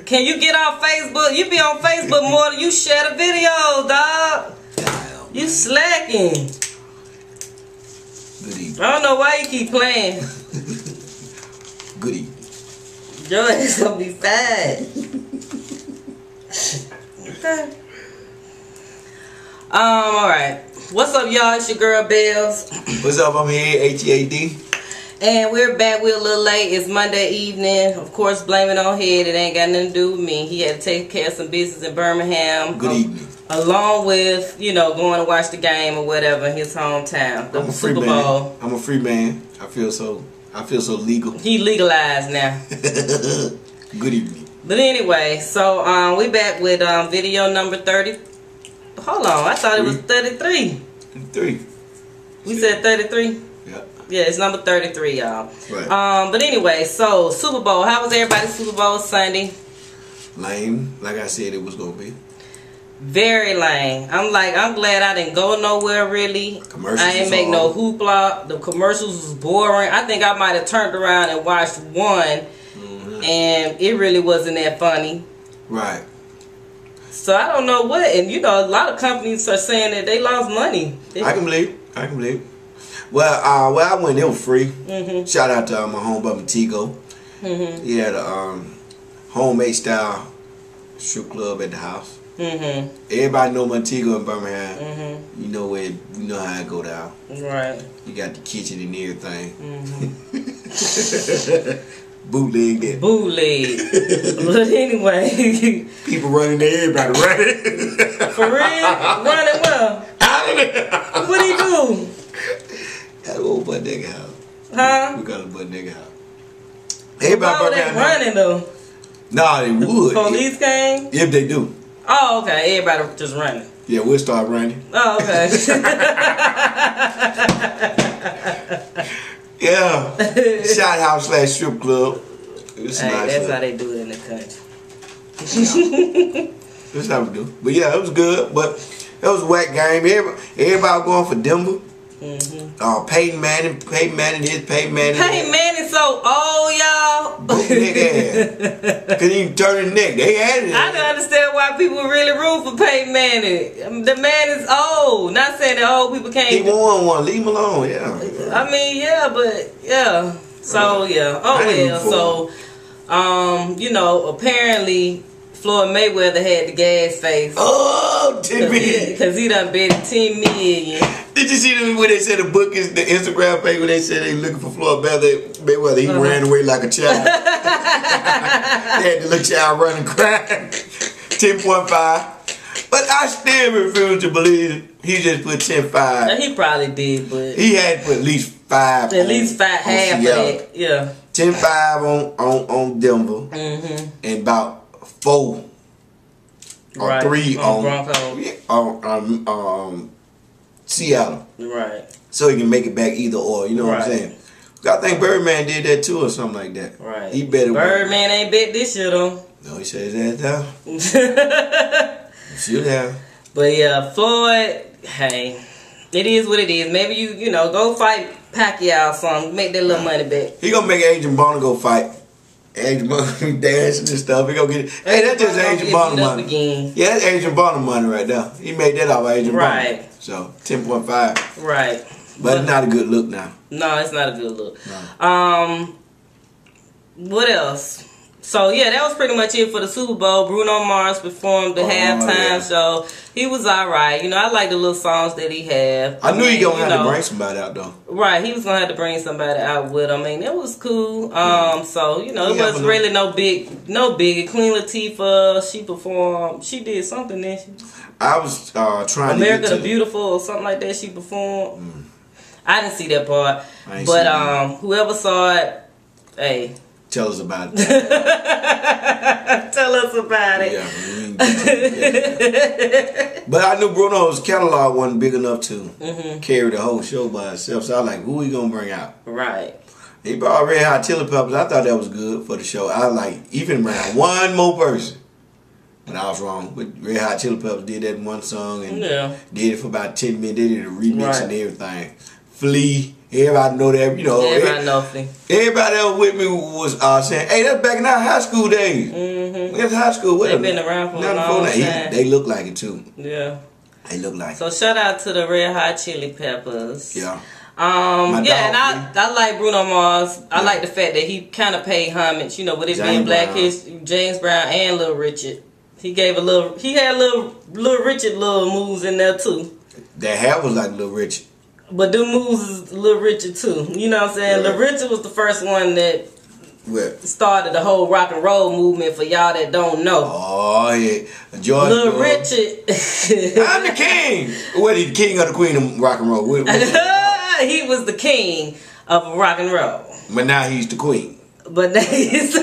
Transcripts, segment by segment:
Can you get off Facebook? You be on Facebook more than you share the videos, dog. You slacking. Good evening. I don't know why you keep playing. Good evening. Your ass gonna be fat. Okay. Alright. What's up, y'all? It's your girl Bells. What's up? I'm here, ATL. And we're back. We're a little late. It's Monday evening. Of course, blame it on Head. It ain't got nothing to do with me. He had to take care of some business in Birmingham. Good evening. Along with, you know, going to watch the game or whatever in his hometown. The Super Bowl. I'm a free man. I feel so legal. He legalized now. Good evening. But anyway, so we back with video number 30. Hold on, I thought it was 33. 33. We said 33? Yeah. Yeah, it's number 33, y'all. Right. But anyway, so Super Bowl. How was everybody's Super Bowl Sunday? Lame, like I said it was gonna be. Very lame. I'm glad I didn't go nowhere really. Commercials I didn't make no hoopla. The commercials was boring. I think I might have turned around and watched one, and it really wasn't that funny. Right. So I don't know what, and you know, a lot of companies are saying that they lost money. I can believe. Well, I went. It was free. Shout out to my homeboy Montego. He had a homemade style strip club at the house. Everybody know Montego in Birmingham. You know how it go down. Right. You got the kitchen and everything. Bootleg that. Bootleg. But anyway. People running there, everybody running. For real? Running well? What'd he do? Got an old butt nigga house. Huh? We got a butt nigga house. Everybody why they running though? Nah, they would. Police came? If they do. Oh, okay. Everybody just running. Yeah, we'll start running. Oh, okay. Yeah. Shot house / strip club. It's hey, nice. That's how they do it in the country. That's how we do. But yeah, it was good. But it was a whack game. Everybody going for Denver. Peyton Manning is Peyton Manning. Peyton Manning's so old, y'all. Couldn't even turn his neck. They had it. I don't understand why people really root for Peyton Manning. The man is old. Not saying that old people can't. He won one. Leave him alone. Yeah. I mean, yeah, but yeah. So yeah. Oh well. So you know, apparently Floyd Mayweather had the gas face. Oh, 10 million. Because he done bet 10 million. Did you see when they said the book is the Instagram page when they said they looking for Floyd Mayweather? He ran away like a child. They had the little child running crying. 10.5. But I still refuse to believe he just put 10.5. He probably did, but he had to put at least 5. At least 5, half of that. Yeah. 10.5 on Denver, and about 4 or 3 on Broncos. Seattle. Right. So he can make it back either or. You know what I'm saying? I think Birdman did that too or something like that. Right. He bet it. Birdman ain't bet this shit though. No, he shut his ass down. Should have. But yeah, Floyd, hey, it is what it is. Maybe you know, go fight Pacquiao or something. Make that little money back. He gonna make Agent Bonner go fight. Agent Bonner dancing and stuff. He gonna get it. Hey, that's just Agent Bonner money. Again. Yeah, that's Agent Bonner money right there. He made that off of Agent Bonner. So 10.5. Right. But it's not a good look now. No, it's not a good look. No. What else? So yeah, that was pretty much it for the Super Bowl. Bruno Mars performed the halftime show. He was alright. You know, I like the little songs that he had. I knew he gonna have to bring somebody out though. Right, he was gonna have to bring somebody out with him. I mean, it was cool. So you know, it wasn't really no big. Queen Latifah, she performed. She did something, didn't she? I was trying America to the Beautiful or something like that. She performed. I didn't see that part, but whoever saw it, hey. Tell us about it. Tell us about it. Yeah, but I knew Bruno's catalog wasn't big enough to carry the whole show by itself. So I was like, who he gonna bring out? Right. He brought Red Hot Chili Peppers. I thought that was good for the show. I like even around one more person. And I was wrong. But Red Hot Chili Peppers did that one song and did it for about 10 minutes. They did a remix and everything. Flea Everybody know that, you know. Everybody know me. Everybody else with me was saying, hey, that's back in our high school days. That's high school. They've been around for a long time. They look like it too. Yeah. They look like So shout out to the Red Hot Chili Peppers. Yeah. And I like Bruno Mars. I like the fact that he kind of paid homage, you know, with it being Black History, James Brown and Little Richard. He had Little Richard little moves in there too. That hair was like Little Richard. But them moves is Little Richard too. You know what I'm saying? Right. Little Richard was the first one that started the whole rock and roll movement for y'all that don't know. Oh yeah. George Little Richard. I'm the king. What, he the king or the queen of rock and roll? He was the king of rock and roll. But now he's the queen. But now he's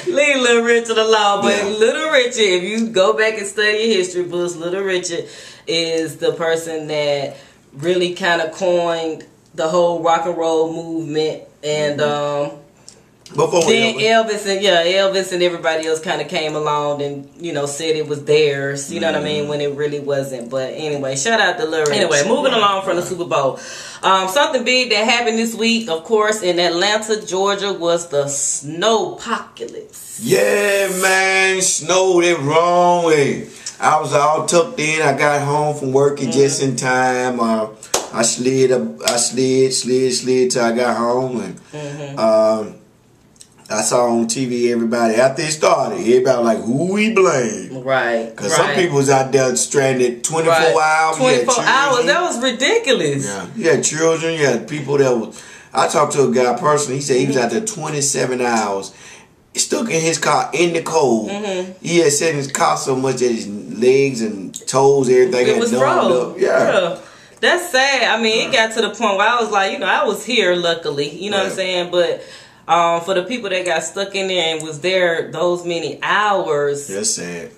leave Little Richard alone. But Little Richard, if you go back and study your history books, Little Richard is the person that really kind of coined the whole rock and roll movement. And then Elvis and everybody else kind of came along and, you know, said it was theirs. You know what I mean? When it really wasn't. But anyway, shout out to Lil Richard. Anyway, moving along from the Super Bowl. Something big that happened this week, of course, in Atlanta, Georgia, was the snowpocalypse. Yeah, man. Snowed it wrong way. I was all tucked in. I got home from work just in time. I slid till I got home, and I saw on TV everybody after it started. Everybody like, who we blame? Right. Because some people was out there stranded 24 hours. 24 hours. That was ridiculous. Yeah. You had children. You had people that was. I talked to a guy personally. He said he was out there 27 hours. Stuck in his car in the cold. He had set in his car so much that his legs and toes, everything had numbed up. Yeah. That's sad. I mean, it got to the point where I was like, you know, I was here luckily. You know what I'm saying? But for the people that got stuck in there and was there those many hours. That's sad.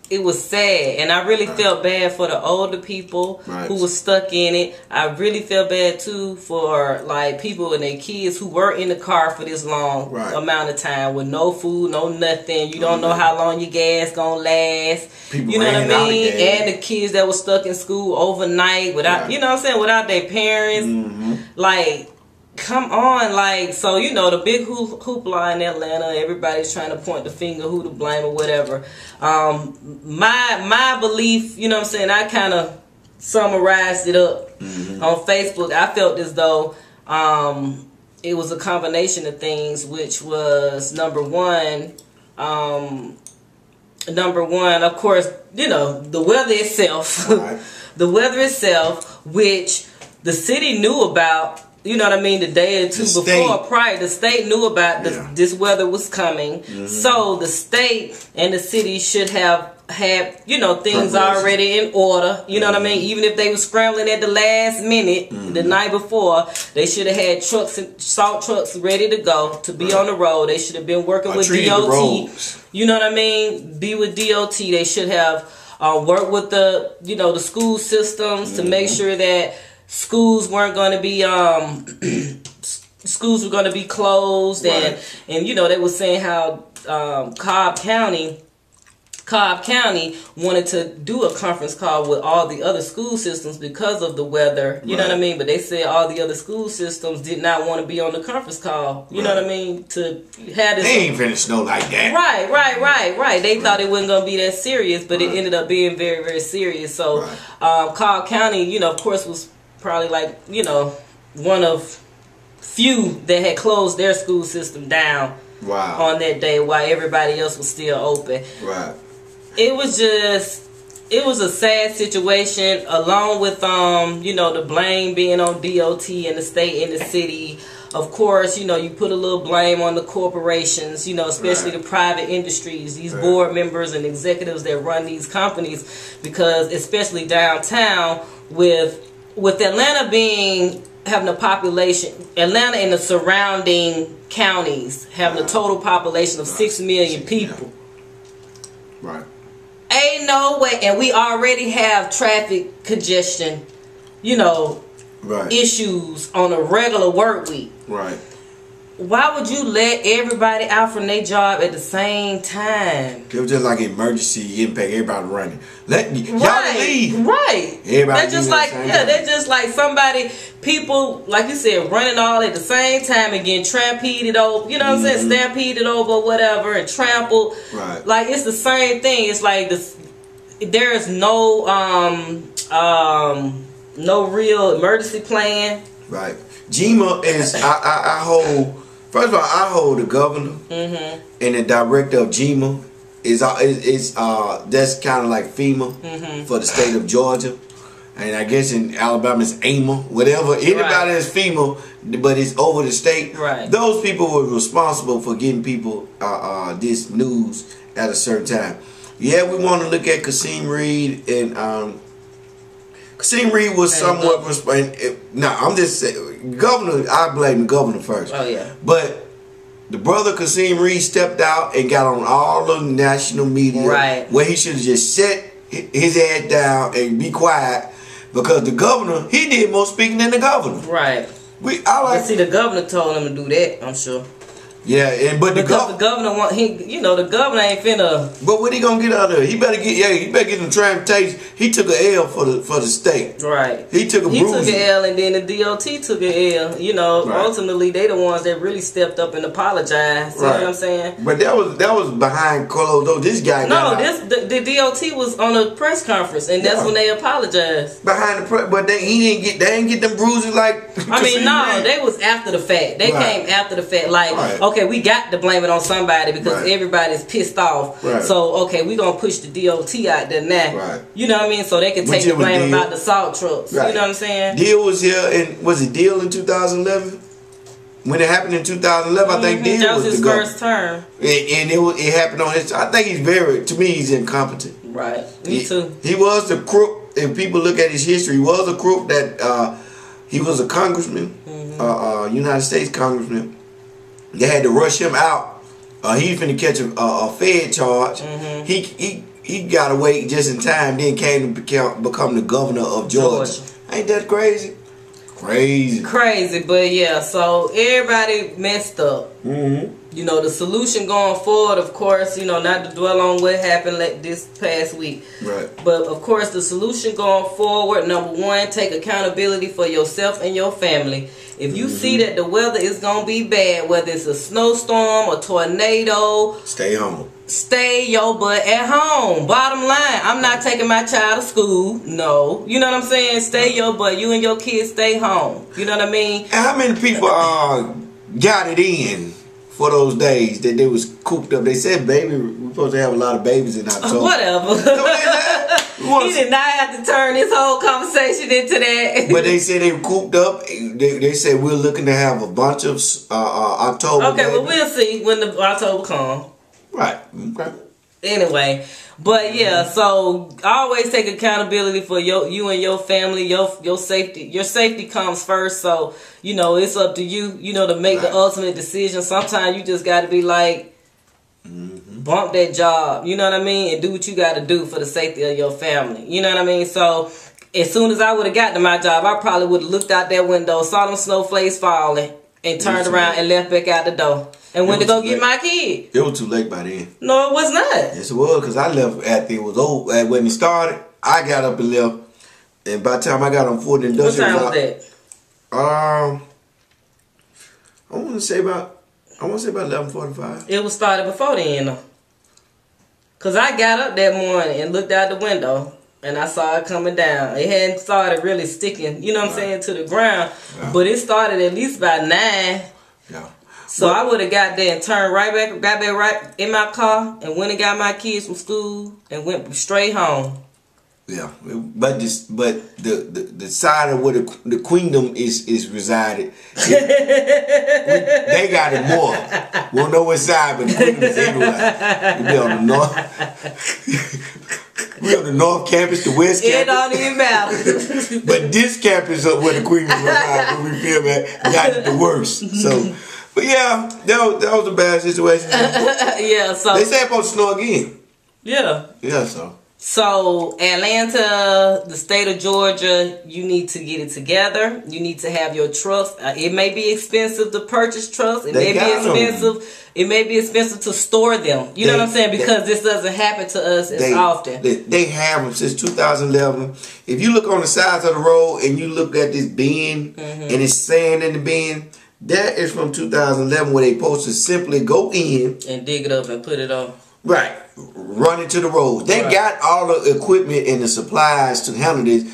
It was sad, and I really felt bad for the older people who were stuck in it. I really felt bad too for like people and their kids who were in the car for this long amount of time with no food, no nothing. You don't know how long your gas gonna last. People, you know what I mean? And the kids that were stuck in school overnight without, you know what I'm saying, without their parents. Like, come on, like, so, you know, the big hoopla in Atlanta, everybody's trying to point the finger who to blame or whatever. My belief, you know what I'm saying, I kind of summarized it up on Facebook. I felt as though it was a combination of things, which was number one, of course, you know, the weather itself, which the city knew about. You know what I mean? The day or two before, prior, the state knew about this weather was coming. So the state and the city should have had, you know, things already in order. You know what I mean? Even if they were scrambling at the last minute, the night before, they should have had trucks and salt trucks ready to go to be on the road. They should have been working with DOT. You know what I mean? Be with DOT. They should have worked with the, you know, the school systems to make sure that schools weren't going to be schools were going to be closed, and you know, they were saying how Cobb County wanted to do a conference call with all the other school systems because of the weather. You know what I mean? But they said all the other school systems did not want to be on the conference call. You know what I mean? To have this. They ain't finna snow like that. Right. They thought it wasn't gonna be that serious, but it ended up being very, very serious. So Cobb County, you know, of course, was probably like, you know, one of few that had closed their school system down on that day while everybody else was still open. It was a sad situation, along with you know, the blame being on DOT and the state and the city. Of course, you know, you put a little blame on the corporations, you know, especially the private industries, these board members and executives that run these companies, because especially downtown with Atlanta having a population, Atlanta and the surrounding counties having a total population of 6 million people. Ain't no way, and we already have traffic congestion, you know, issues on a regular work week. why would you let everybody out from their job at the same time? It was just like an emergency impact. Everybody running. Y'all leave. Right. Everybody. They're just like they're just like people like you said, running all at the same time and getting trampeded over. You know what I'm saying? Stampeded over, or whatever, and trampled. Right. Like it's the same thing. It's like this. There is no no real emergency plan. Right. GEMA is I hold. First of all, I hold the governor and the director of GEMA is that's kind of like FEMA for the state of Georgia, and I guess in Alabama it's AMA, whatever. Anybody that's FEMA, but it's over the state. Right. Those people were responsible for getting people this news at a certain time. Yeah, we want to look at Kasim Reed and Kasim Reed was somewhat responsible. No, I'm just saying, governor. I blame the governor first. Oh yeah. But the brother Kasim Reed stepped out and got on all the national media, right? Where he should have just set his head down and be quiet, because the governor, he did more speaking than the governor. Right. See, the governor told him to do that. I'm sure. Yeah, but the governor the governor ain't finna. But what he gonna get out of it? He better get some transportation. He took an L for the state. Right. He took an L, and then the DOT took an L. You know, ultimately they the ones that really stepped up and apologized. You know what I'm saying? But that was behind closed doors. This guy. The DOT was on a press conference, and that's when they apologized. Behind the press, but they didn't get them bruises like. I mean, no, they was after the fact. They came after the fact, like. Okay, we got to blame it on somebody because everybody's pissed off. Right. So, okay, we going to push the DOT out there now. Right. You know what I mean? So they can take the blame about the salt trucks. Right. You know what I'm saying? Deal was here, and was it Deal in 2011? When it happened in 2011, I think Deal was his first term. And it happened on his. I think to me, he's incompetent. Right. Me too. He was the crook. If people look at his history, he was a crook that he was a congressman, United States congressman. They had to rush him out. He was finna catch a Fed charge. He got away just in time. Then came to become the governor of Georgia. Ain't that crazy? Crazy, but yeah. So everybody messed up. You know, the solution going forward, of course, you know, not to dwell on what happened this past week. Right. But of course, the solution going forward, number one, take accountability for yourself and your family. If you see that the weather is going to be bad, whether it's a snowstorm or tornado, stay home. Stay your butt at home. Bottom line, I'm not taking my child to school. No. You know what I'm saying? Stay your butt. You and your kids stay home. You know what I mean? And how many people got it in for those days that they was cooped up? They said, baby, we're supposed to have a lot of babies in October. Whatever. He did not have to turn this whole conversation into that. But they said they were cooped up. They said we're looking to have a bunch of October. Okay, well, we'll see when the October comes. Right. Okay. Anyway, but yeah, so always take accountability for you and your family, your safety. Your safety comes first, so you know it's up to you, you know, to make the ultimate decision. Sometimes you just got to be like, bump that job, you know what I mean, and do what you got to do for the safety of your family. You know what I mean? So as soon as I would have got to my job, I probably would have looked out that window, saw them snowflakes falling, and turned around and left back out the door. And went to go get my kid. It was too late by then. No, it was not. Yes, it was, because I left after it was over. When it started, I got up and left. And by the time I got on 4th Industrial... What time was that? I want to say about 11:45. It was started before then. Because I got up that morning and looked out the window. And I saw it coming down. It hadn't started really sticking, you know what I'm saying, to the ground. Yeah. But it started at least by 9. Yeah. So I would have got there and turned got back right in my car and went and got my kids from school and went straight home. Yeah, but the side of where the queendom is resided, they got it more. We don't know what side, but the queendom is everywhere. We be on the north. We on the north campus, the west campus. It don't even matter. But this campus up where the queendom resides, where we feel that got it the worst. So. But yeah, that was a bad situation. Yeah, so they say it's supposed to snow again. Yeah. Yeah, so So Atlanta, the state of Georgia, you need to get it together. You need to have your trucks. It may be expensive to purchase trucks. It may be expensive. It may be expensive to store them. You know what I'm saying? Because this doesn't happen to us as often. They have them since 2011. If you look on the sides of the road and you look at this bin and it's sand in the bin, that is from 2011 where they supposed to simply go in and dig it up and put it on. Right. Run into the road. They got all the equipment and the supplies to handle this.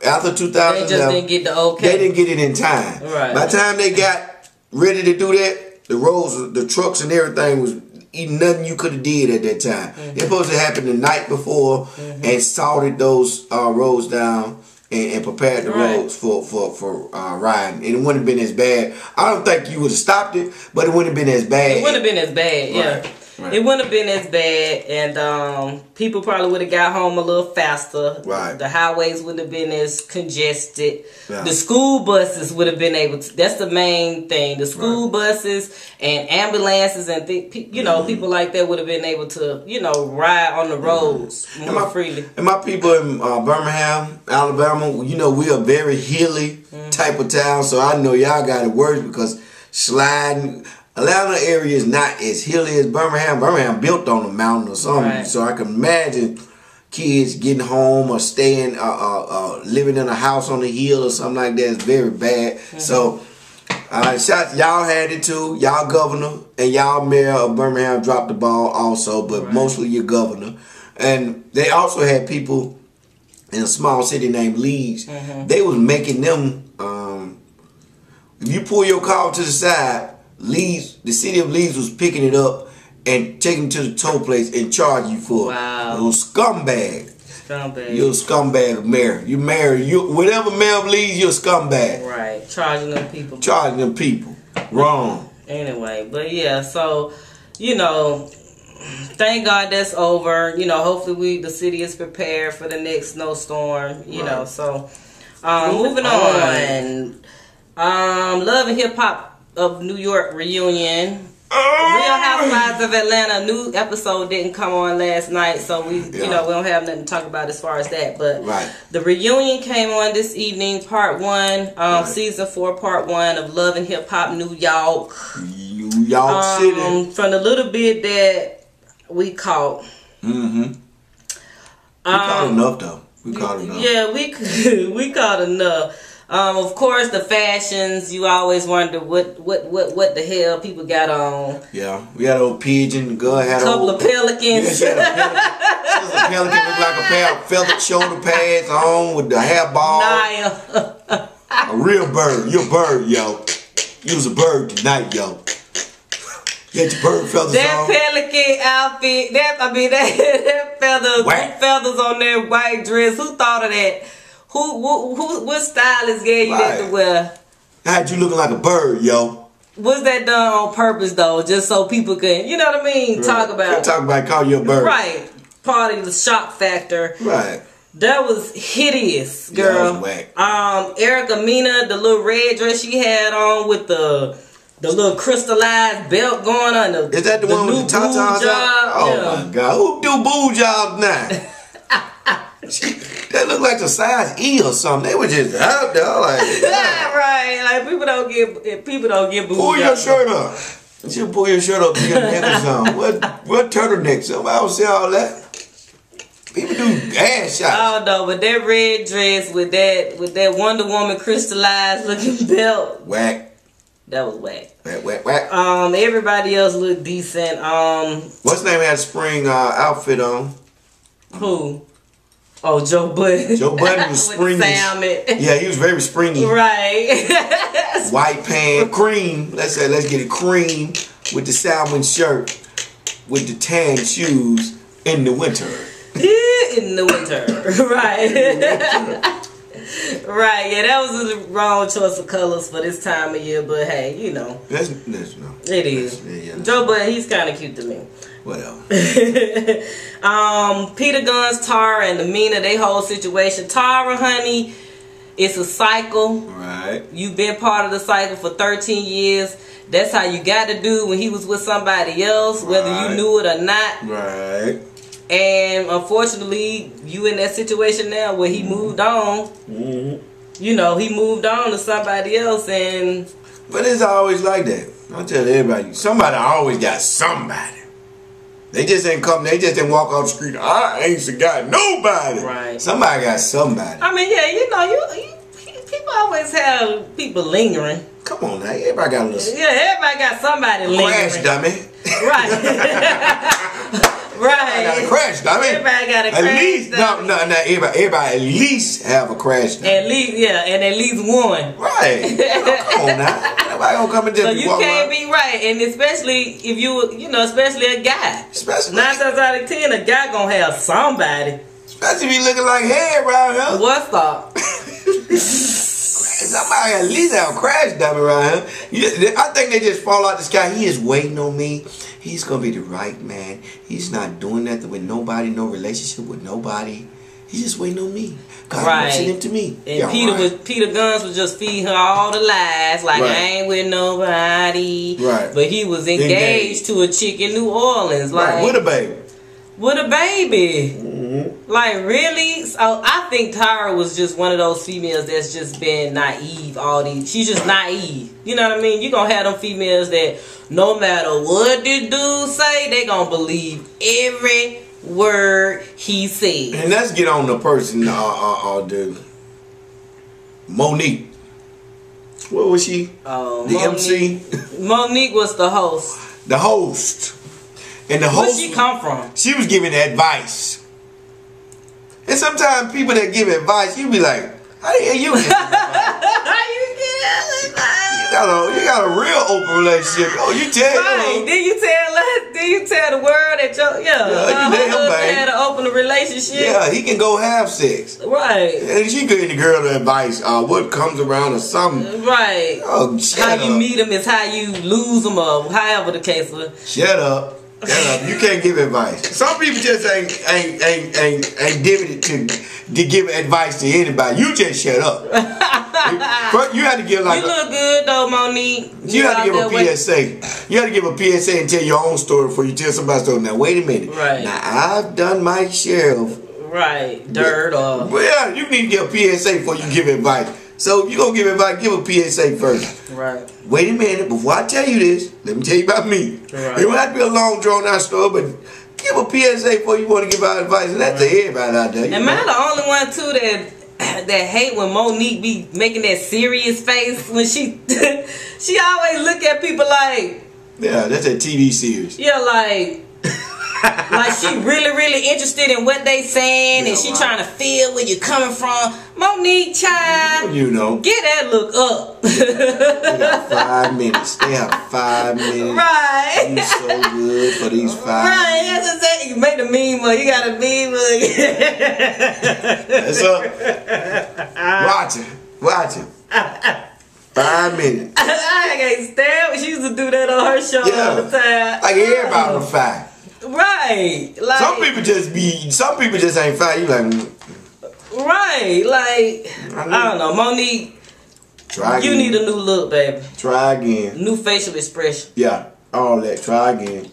After 2011, they just didn't get the okay. They didn't get it in time. Right. By the time they got ready to do that, the roads, the trucks and everything was nothing you could have did at that time. It's supposed to happen the night before and salted those roads down and prepared the roads for riding. And it wouldn't have been as bad. I don't think you would have stopped it, but it wouldn't have been as bad. It wouldn't have been as bad, yeah. Right. It wouldn't have been as bad, and people probably would have got home a little faster. Right. The highways wouldn't have been as congested. Yeah. The school buses would have been able to. That's the main thing. The school buses and ambulances and people like that would have been able to ride on the roads more freely. And my people in Birmingham, Alabama, we are very hilly type of town, so I know y'all got it worse because sliding. Atlanta area is not as hilly as Birmingham. Birmingham built on a mountain or something. Right. So I can imagine kids getting home or staying, living in a house on the hill or something like that is very bad. So shots, y'all had it too. Y'all governor and y'all mayor of Birmingham dropped the ball also, but mostly your governor. And they also had people in a small city named Leeds. They was making them, if you pull your car to the side, Leeds, the city of Leeds was picking it up and taking it to the toll place and charging you for it. Wow. You scumbag. You're a scumbag mayor. You mayor. Whatever mayor of Leeds, you're a scumbag. Right. Charging them people. Charging them people. Wrong. Anyway, but yeah, so, thank God that's over. Hopefully the city is prepared for the next snowstorm. So moving on. Love and Hip Hop of New York reunion. Real Housewives of Atlanta new episode didn't come on last night, so we we don't have nothing to talk about as far as that. But the reunion came on this evening, part 1, season 4, part 1 of Love and Hip Hop New York. New York City. From the little bit that we caught. We caught enough though. We caught enough. Yeah, we caught enough. Of course, the fashions. You always wonder what the hell people got on. Yeah, we had old pigeon. The girl had a couple of pelicans. Yeah, she had a pelican. Looked like a pair of feathered shoulder pads on with the hair ball. A real bird. You're a bird, yo. You was a bird tonight, yo. Get your bird feathers that on. That pelican outfit. That feathers on that white dress. Who thought of that? What stylist gave you that to wear? Had you looking like a bird, yo. Was that done on purpose though? Just so people can, you know what I mean? Right. Talk about call you a bird. Right. Part of the shock factor. Right. That was hideous, girl. Yeah, that was whack. Erica Mena, the little red dress she had on with the little crystallized belt going on. Is that the one with the tatas out? Oh my God. Who do boo jobs now? That looked like a size E or something. They were just out there like right. Like people don't get booed. Pull your shirt up. You pull your shirt up to your neck or something. What turtleneck? Somebody will see all that. People do ass shots. Oh no, but that red dress with that Wonder Woman crystallized looking belt. Whack. That was whack. Whack. Everybody else looked decent. What's the name had a spring outfit on? Who? Oh, Joe Budden. Joe Budden was springy. Yeah, he was very springy. Right. White pant, cream. Let's get it cream with the salmon shirt, with the tan shoes in the winter. In the winter, right. Right, yeah, that was the wrong choice of colors for this time of year, but hey, That's it is. Yeah, Joe Budden, he's kind of cute to me. Whatever. Peter Gunz, Tara, and the Mina, they whole situation. Tara, honey, it's a cycle. Right. You've been part of the cycle for 13 years. That's how you got to do when he was with somebody else, whether you knew it or not. Right. And unfortunately, you in that situation now where he moved on. You know, he moved on to somebody else, and but it's always like that. I'll tell everybody, somebody always got somebody. They just ain't come. They just didn't walk off the street. I ain't got nobody. Right. Somebody got somebody. I mean, yeah, you know, people always have people lingering. Come on now, everybody got a little. Yeah, everybody got somebody lingering. Crash dummy. Right. Right. Got a crash dummy. Everybody got a crash dummy. At least, no. Everybody at least have a crash dummy. At least, yeah, and at least one. Right. Come on now. Nobody gonna come and just so you can't be right, and especially if you know, especially a guy. Especially 9 times out of 10, a guy gonna have somebody. Especially if you looking like hair around here. What's up? Somebody at least have a crash dummy around here. I think they just fall out the sky. He is waiting on me. He's gonna be the right man. He's not doing nothing with nobody, no relationship with nobody. He's just waiting on me. God mentioned him to me. And Peter Gunz was just feeding her all the lies, like I ain't with nobody. Right. But he was engaged to a chick in New Orleans, like with a baby. With a baby. Like, really? So I think Tahiry was just one of those females that's just been naive she's just naive. You know what I mean? You gonna have them females that no matter what this dude say, they gonna believe every word he says. And let's get on the person, dude. Monique. What was she? The MC? Monique was the host. The host. And the host. Where'd she come from? She was giving advice. And sometimes people that give advice, you be like, how the hell you get advice? How you get advice? You got a real open relationship. Oh, you tell right. Did you tell the world that you had to open a relationship? Yeah, he can go have sex. Right. And she gave the girl the advice, what comes around or something. Right. Oh, how you meet them is how you lose them, or however the case was. Shut up. You can't give advice. Some people just ain't giving it to give advice to anybody. You just shut up. You had to give you look good though, Monique. You had to give a PSA. You had to give a PSA and tell your own story before you tell somebody's story. Now wait a minute. Right. Now I've done my share of dirt or. Well, yeah, you need to give a PSA before you give advice. So if you're gonna give advice, give a PSA first. Right. Wait a minute, before I tell you this, let me tell you about me. Right. It don't have to be a long drawn out story, but give a PSA before you want to give out advice, and that's to everybody out there. Am I the only one too that hate when Monique be making that serious face when she she always look at people like, yeah, that's a TV series. Yeah, like she really interested in what they saying, and she trying to feel where you're coming from. Monique, child, you know, get that look up. They got 5 minutes. They have 5 minutes. Right. You so good for these 5 right. minutes. That's what you make the meme mug. You got a meme mug. That's up. Watch it. 5 minutes. I can't stand. She used to do that on her show all the time. Like everybody was 5. Right. Like, some people just ain't 5. You like. Right. Like I don't know, Monique. Try again. You need a new look, baby. Try again. New facial expression. Yeah. All that. Try again.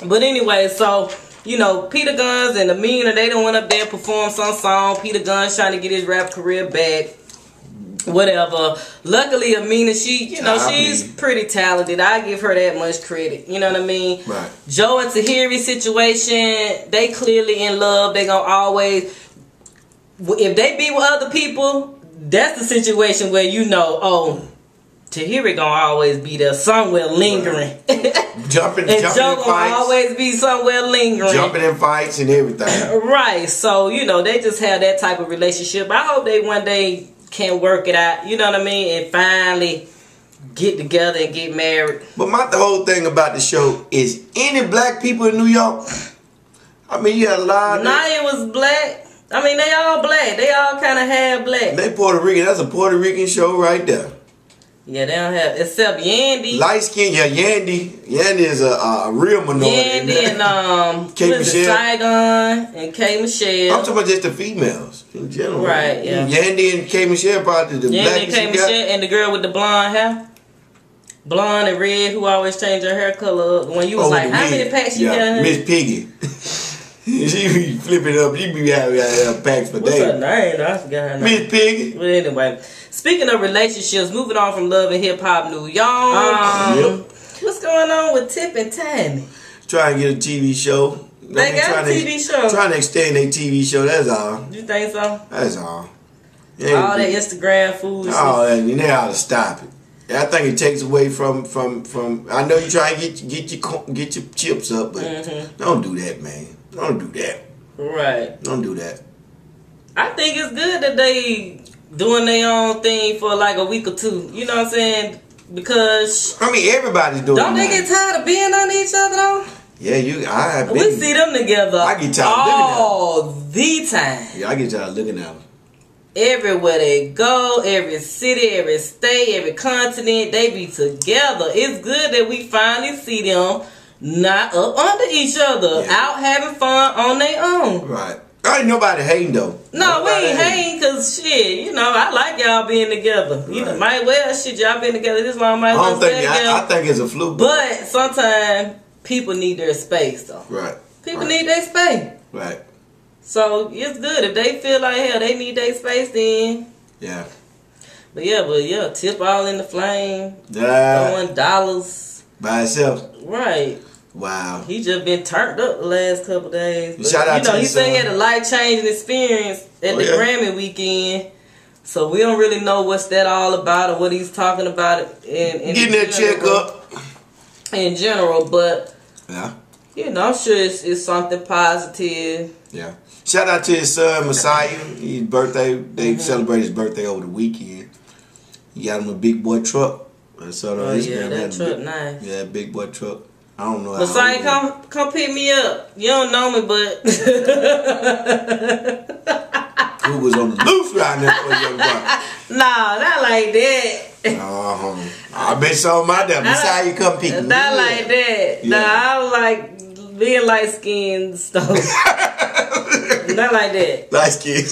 But anyway, so you know, Peter Gunz and Amina, they done went up there and performed some song. Peter Gunz trying to get his rap career back. Whatever. Luckily, Amina, she's pretty talented. I give her that much credit. You know what I mean? Right. Joe and Tahiry situation, they clearly in love. They gonna always, if they be with other people, that's the situation where you know, oh, Tahiry gonna always be there somewhere lingering. Jumping and Joe in gonna fights, always be somewhere lingering. Jumping in fights and everything. Right. So, you know, they just have that type of relationship. I hope they one day can work it out, you know what I mean, and finally get together and get married. But the whole thing about the show is any black people in New York. I mean, you had a lot of Naya was black. I mean, they all black. They all kind of half black. They Puerto Rican. That's a Puerto Rican show right there. Yeah, they don't have, except Yandy. Light skin, yeah, Yandy. Yandy is a real minority. Yandy and K. Michelle. Saigon and K. Michelle. I'm talking about just the females in general. Right, yeah. Yandy and K. Michelle probably the blackest. Yandy and K. Michelle and the girl with the blonde hair. Blonde and red who always change her hair color. When you was like, how many packs you got? Ms. Piggy. She be flipping up. She be having packs for days. What's her name? I forgot her name. Miss Piggy. But anyway, speaking of relationships, moving on from love and hip hop news, y'all. What's going on with Tip and Tammy? Trying to get a TV show. They got a TV show. Trying to extend their TV show. That's all. You think so? That's all. Yeah, all that Instagram foolishness. Oh, and they ought to stop it. I think it takes away from. I know you try to get your chips up, but don't do that, man. Don't do that. Right. Don't do that. I think it's good that they doing their own thing for like a week or two. You know what I'm saying? Because I mean, everybody's doing. Don't they get tired of being on each other though? Yeah, we see them together. I get tired all the time. Yeah, I get tired looking at them. Everywhere they go, every city, every state, every continent, they be together. It's good that we finally see them not up under each other, out having fun on their own. Right. Ain't nobody hating though. No, we ain't hating because shit, you know, I like y'all being together. You know, might well shit, y'all been together this long, might well stay together. I think it's a fluke. But sometimes people need their space though. Right. People need their space. Right. So it's good if they feel like hell they need their space then. Yeah. But yeah, Tip all in the flame. Throwing dollars by itself. Right. Wow. He just been turned up the last couple days. But, shout out to he said he had a life-changing experience at the Grammy weekend. So we don't really know what's that all about or what he's talking about in getting that check up. In general, but you know, I'm sure it's something positive. Yeah. Shout out to his son Messiah. His birthday. They celebrated his birthday over the weekend. He got him a big boy truck. I saw it on Instagram. That truck nice. Yeah, big boy truck. I don't know. Messiah, come pick me up. You don't know me, but who was on the loose right now for your boy? Nah, not like that. I bet so my damn Messiah come pick me up. Not like that. Yeah. Nah, I was like being light skinned stuff. Not like that. Light skinned.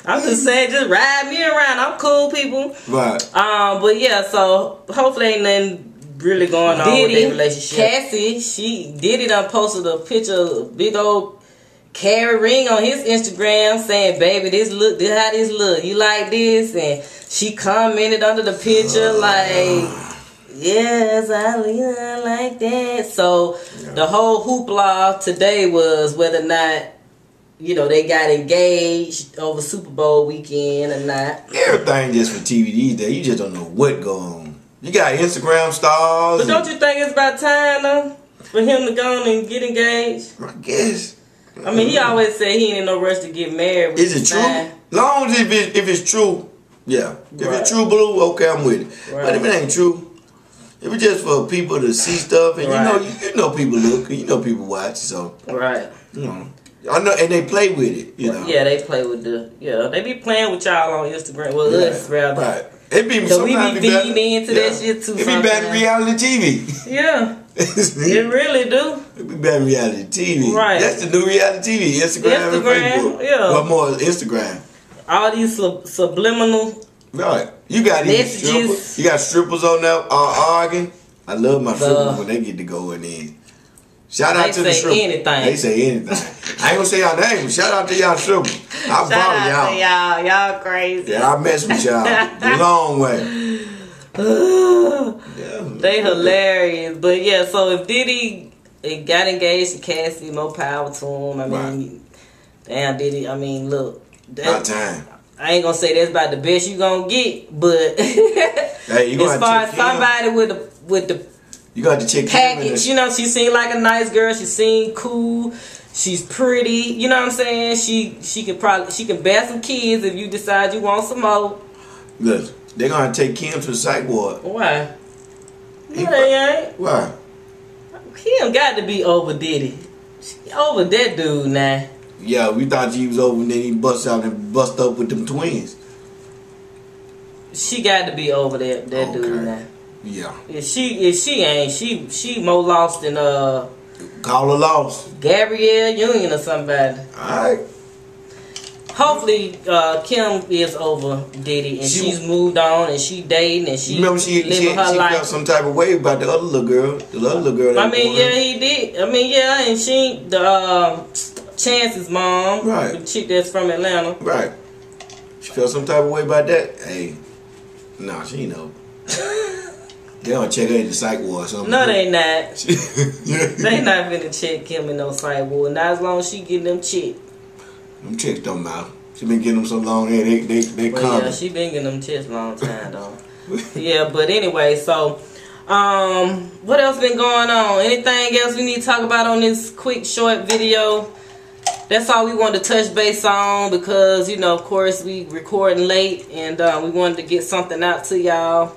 I'm just saying, just ride me around. I'm cool, people. Right. But yeah, so hopefully ain't nothing really going on with their relationship. Cassie, Diddy done posted a picture of a big old carry ring on his Instagram saying, "Baby, this how this look. You like this?" And she commented under the picture like, "Yes, I like that." So the whole hoopla today was whether or not, you know, they got engaged over Super Bowl weekend or not. Everything just for TV these days. You just don't know what going on. You got Instagram stars. But don't you think it's about time though for him to go on and get engaged? I guess. I mean, he always said he ain't in no rush to get married. Is it true? Long as if it's true, yeah. If it's true, blue, okay, I'm with it. Right. But if it ain't true, if it's just for people to see stuff, and you know people look, you know people watch, so you know. I know, and they play with it, you know. Yeah, they play with they be playing with y'all on Instagram. Well, us rather. Right. It be so we be feeding into that shit too. It be better than reality TV. Yeah. It really do. It be better than reality TV. Right. That's the new reality TV. Instagram and Facebook. Yeah. What more Instagram? All these subliminal. Right. You got messages. You got strippers on there arguing. I love my strippers when they get to going in. Shout out to the strippers. They say anything. I ain't gonna say y'all name, but shout out to y'all strippers. I follow y'all. Shout out to y'all. Y'all crazy. Yeah, I mess with y'all the long way. They hilarious. But yeah, so if Diddy got engaged to Cassie, more power to him. I mean, damn Diddy. I mean, look. About time. I ain't gonna say that's about the best you gonna get, but hey, you as far as somebody with the you got to check package, you know, she seemed like a nice girl. She seemed cool. She's pretty. You know what I'm saying? She can bear some kids if you decide you want some more. Look, they're gonna take Kim to the psych ward. Why? No, they ain't. Why? Kim got to be over Diddy. She over that dude now. Yeah, we thought she was over, and then he bust out and bust up with them twins. She got to be over that dude now. Yeah. If she ain't, she more lost than Call her lost. Gabrielle Union or somebody. Alright. hopefully Kim is over Diddy and she's moved on and she dating and she remember she felt some type of way about the other little girl. The other little girl. I mean, yeah, he did. I mean, yeah, and she the Chance's mom, right? The chick that's from Atlanta, right? She felt some type of way about that. Hey, nah, she ain't know. They don't check her in the psych ward or something. No, they not. They not finna check Kim in no psych ward. Not as long as she getting them checks. Them checks don't matter. She been getting them so long. They come. Yeah, she been getting them checks a long time though. Yeah, but anyway, so what else been going on? Anything else we need to talk about on this quick short video? That's all we wanted to touch base on because you know, of course, we recording late and we wanted to get something out to y'all.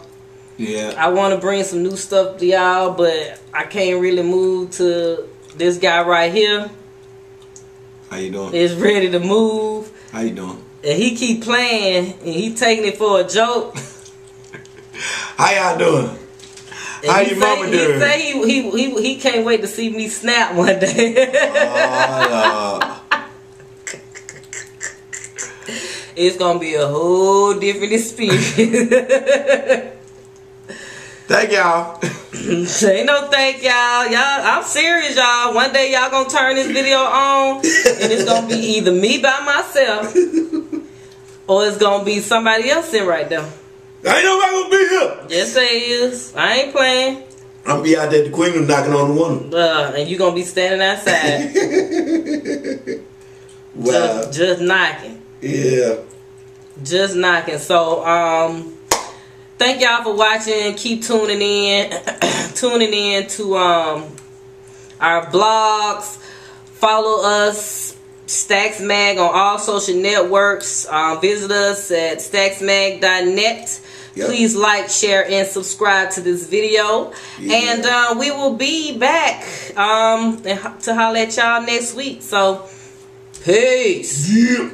Yeah. I want to bring some new stuff to y'all, but I can't really move to this guy right here. How you doing? Is ready to move. How you doing? And he keep playing and he taking it for a joke. How y'all doing? And how your mama doing? He say he can't wait to see me snap one day. It's gonna be a whole different experience. Thank y'all. Ain't no thank y'all. I'm serious, y'all. One day y'all gonna turn this video on and it's gonna be either me by myself or it's gonna be somebody else sitting right there. Ain't nobody gonna be here. Yes, they is. I ain't playing. I'm gonna be out there at the Queen knocking on the window. And you gonna be standing outside. Wow. Just knocking. Yeah. Just knocking. So, thank y'all for watching. Keep tuning in. Tuning in to our blogs. Follow us, Stacks Mag, on all social networks. Visit us at stacksmag.net. Yep. Please like, share, and subscribe to this video. Yeah. And we will be back to holler at y'all next week. So, peace. Yeah.